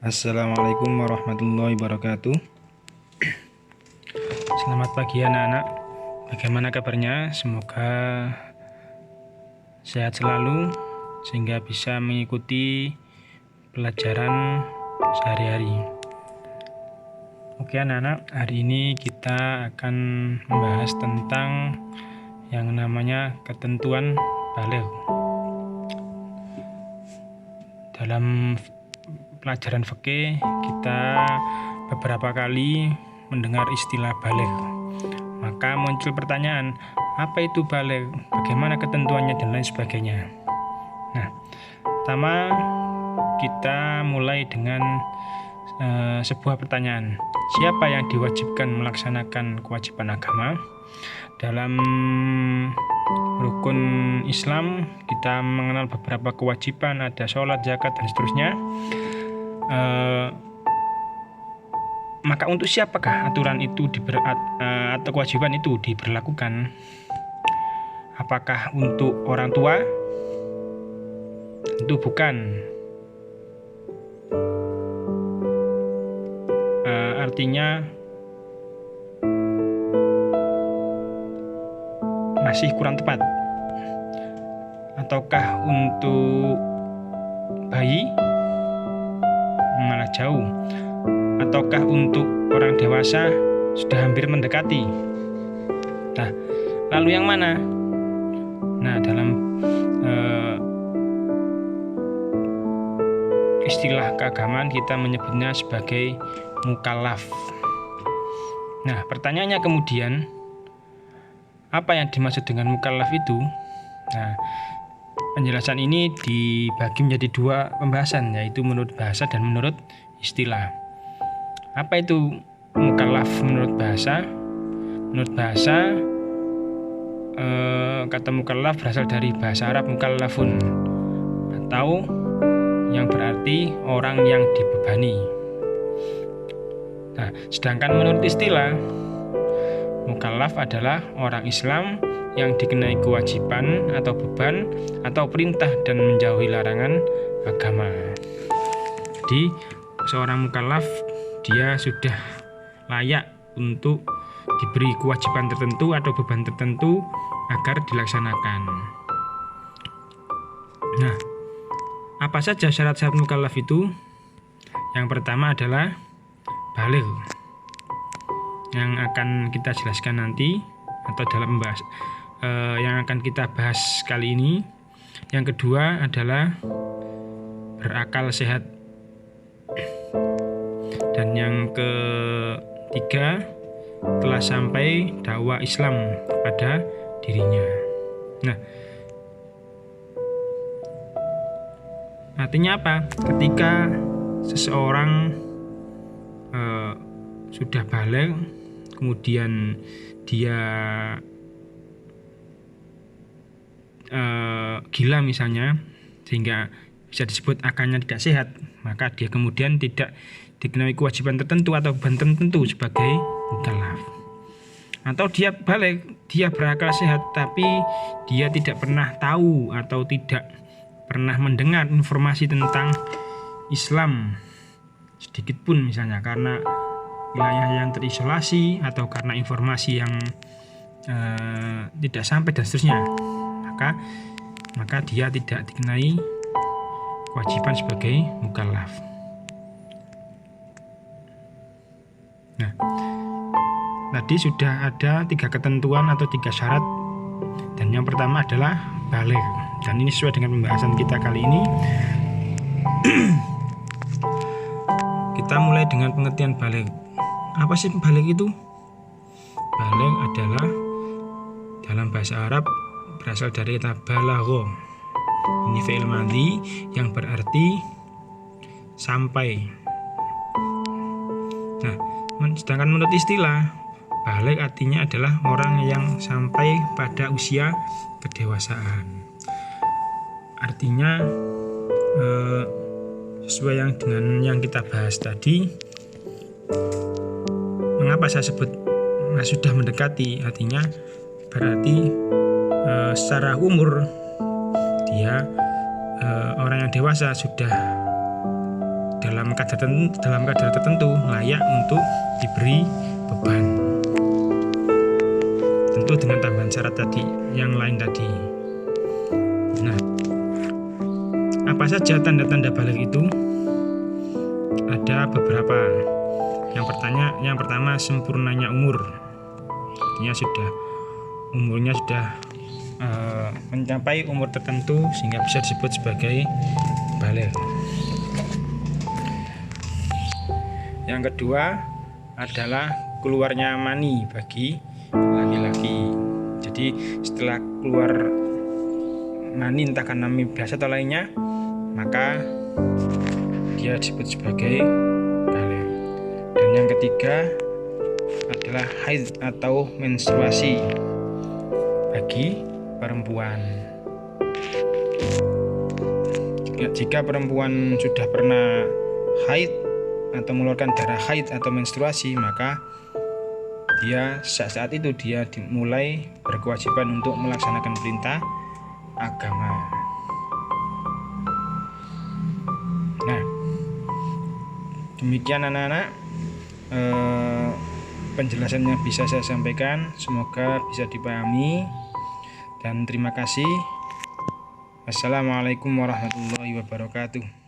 Assalamualaikum warahmatullahi wabarakatuh. Selamat pagi anak-anak. Bagaimana kabarnya? Semoga sehat selalu sehingga bisa mengikuti pelajaran sehari-hari. Oke anak-anak, hari ini kita akan membahas tentang yang namanya ketentuan baligh. Dalam pelajaran fikih kita beberapa kali mendengar istilah baligh. Maka muncul pertanyaan, apa itu baligh? Bagaimana ketentuannya dan lain sebagainya. Nah, pertama kita mulai dengan sebuah pertanyaan. Siapa yang diwajibkan melaksanakan kewajiban agama? Dalam rukun Islam kita mengenal beberapa kewajiban, ada sholat, zakat, dan seterusnya. Maka untuk siapakah aturan itu atau kewajiban itu diberlakukan? Apakah untuk orang tua? Tentu bukan. Artinya masih kurang tepat. Ataukah untuk bayi? Malah jauh. Ataukah untuk orang dewasa? Sudah hampir mendekati. Nah, lalu yang mana? Nah, dalam istilah keagamaan kita menyebutnya sebagai mukallaf. Nah, pertanyaannya kemudian, apa yang dimaksud dengan mukallaf itu? Nah, penjelasan ini dibagi menjadi dua pembahasan, yaitu menurut bahasa dan menurut istilah. Apa itu mukallaf menurut bahasa? Menurut bahasa, kata mukallaf berasal dari bahasa Arab mukallafun, atau yang berarti orang yang dibebani. Nah, sedangkan menurut istilah, mukallaf adalah orang Islam yang dikenai kewajiban atau beban atau perintah dan menjauhi larangan agama. Jadi seorang mukallaf dia sudah layak untuk diberi kewajiban tertentu atau beban tertentu agar dilaksanakan. Nah, apa saja syarat-syarat mukallaf itu? Yang pertama adalah baligh, yang akan kita jelaskan nanti atau dalam yang akan kita bahas kali ini. Yang kedua adalah berakal sehat. Dan yang ketiga, telah sampai dakwah Islam kepada dirinya. Nah, artinya apa? Ketika seseorang sudah baligh, kemudian dia gila misalnya, sehingga bisa disebut akalnya tidak sehat, maka dia kemudian tidak dikenai kewajiban tertentu atau beban tertentu sebagai mukallaf. Atau dia baligh, dia berakal sehat, tapi dia tidak pernah tahu atau tidak pernah mendengar informasi tentang Islam sedikit pun, misalnya karena wilayah yang terisolasi atau karena informasi yang tidak sampai dan seterusnya, maka dia tidak dikenai kewajiban sebagai mukallaf. Nah, tadi sudah ada 3 ketentuan atau 3 syarat, dan yang pertama adalah baligh, dan ini sesuai dengan pembahasan kita kali ini. Kita mulai dengan pengertian baligh. Apa sih baligh itu? Baligh adalah dalam bahasa Arab berasal dari kata balagha. Ini fi'il madhi yang berarti sampai. Nah, sedangkan menurut istilah, baligh artinya adalah orang yang sampai pada usia kedewasaan. Artinya sesuai dengan yang kita bahas tadi. Mengapa saya sebut sudah mendekati? Artinya berarti secara umur dia orang yang dewasa sudah dalam dalam kadar tertentu layak untuk diberi beban. Tentu dengan tambahan syarat tadi, yang lain tadi. Nah, apa saja tanda-tanda balik itu? Ada beberapa. Yang pertama sempurnanya umur. Artinya umurnya sudah mencapai umur tertentu sehingga bisa disebut sebagai balik. Yang kedua adalah keluarnya mani bagi laki-laki. Jadi setelah keluar mani entah karena mani biasa atau lainnya, maka dia disebut sebagai balik. Dan yang ketiga adalah haid atau menstruasi bagi perempuan. Jika perempuan sudah pernah haid atau mengeluarkan darah haid atau menstruasi, maka dia saat itu dia dimulai berkewajiban untuk melaksanakan perintah agama. Nah, demikian anak-anak penjelasannya bisa saya sampaikan, semoga bisa dipahami, dan terima kasih. Wassalamualaikum warahmatullahi wabarakatuh.